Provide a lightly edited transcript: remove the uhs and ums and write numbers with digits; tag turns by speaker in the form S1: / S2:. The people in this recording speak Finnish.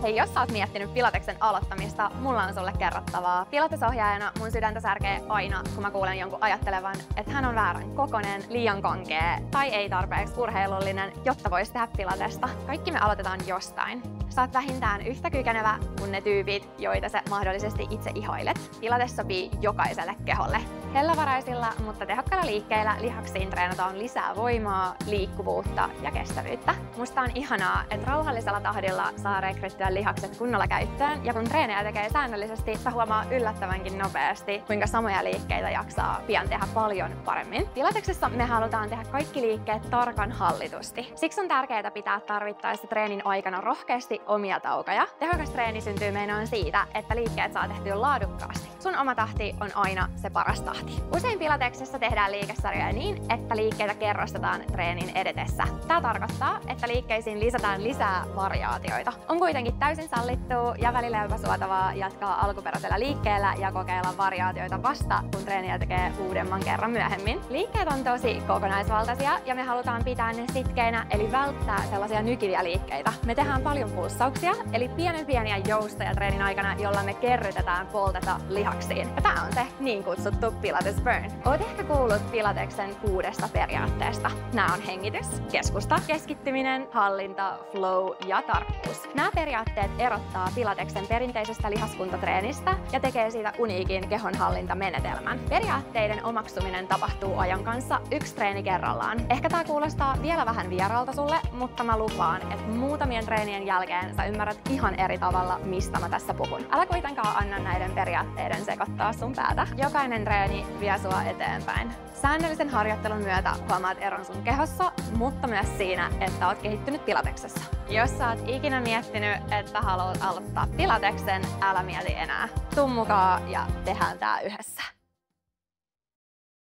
S1: Hei, jos sä oot miettinyt Pilateksen aloittamista, mulla on sulle kerrottavaa. Pilatesohjaajana mun sydäntä särkee aina, kun mä kuulen jonkun ajattelevan, että hän on väärän kokonen, liian kankea tai ei tarpeeksi urheilullinen, jotta voisi tehdä Pilatesta. Kaikki me aloitetaan jostain. Sä oot vähintään yhtä kykenevä kuin ne tyypit, joita sä mahdollisesti itse ihoilet. Pilates sopii jokaiselle keholle. Hellävaraisilla, mutta tehokkailla liikkeillä lihaksiin treenataan lisää voimaa, liikkuvuutta ja kestävyyttä. Musta on ihanaa, että rauhallisella tahdilla saa rekryttyä lihakset kunnolla käyttöön, ja kun treenejä tekee säännöllisesti, sä huomaa yllättävänkin nopeasti, kuinka samoja liikkeitä jaksaa pian tehdä paljon paremmin. Pilateksessa me halutaan tehdä kaikki liikkeet tarkan hallitusti. Siksi on tärkeää pitää tarvittaessa treenin aikana rohkeasti omia taukoja. Tehokas treeni syntyy meinaan siitä, että liikkeet saa tehtyä laadukkaasti. Sun oma tahti on aina se paras tahti. Usein Pilateksessa tehdään liikesarjoja niin, että liikkeitä kerrostetaan treenin edetessä. Tämä tarkoittaa, että liikkeisiin lisätään lisää variaatioita. On kuitenkin täysin sallittua ja välillä jopa suotavaa jatkaa alkuperäisellä liikkeellä ja kokeilla variaatioita vasta, kun treeniä tekee uudemman kerran myöhemmin. Liikkeet on tosi kokonaisvaltaisia ja me halutaan pitää ne sitkeinä, eli välttää sellaisia nykiviä liikkeitä. Me tehdään paljon pulssauksia, eli pieniä joustoja treenin aikana, jolla me kerrytetään polteta lihaksiin. Ja tää on se niin kutsuttu Pilates Burn. Oot ehkä kuullut Pilateksen 6 periaatteesta. Nämä on hengitys, keskusta, keskittyminen, hallinta, flow ja tarkkuus. Nämä periaatteet erottaa Pilateksen perinteisestä lihaskuntotreenistä ja tekee siitä uniikin kehonhallintamenetelmän. Periaatteiden omaksuminen tapahtuu ajan kanssa yksi treeni kerrallaan. Ehkä tää kuulostaa vielä vähän vieraalta sulle, mutta mä lupaan, että muutamien treenien jälkeen sä ymmärrät ihan eri tavalla, mistä mä tässä puhun. Älä kuitenkaan anna näiden periaatteiden sekoittaa sun päätä. Jokainen treeni vie sua eteenpäin. Säännöllisen harjoittelun myötä huomaat eron sun kehossa, mutta myös siinä, että oot kehittynyt Pilateksessa. Jos sä oot ikinä miettinyt, että haluat aloittaa Pilateksen, älä mieti enää. Tuu mukaan ja tehdään tää yhdessä.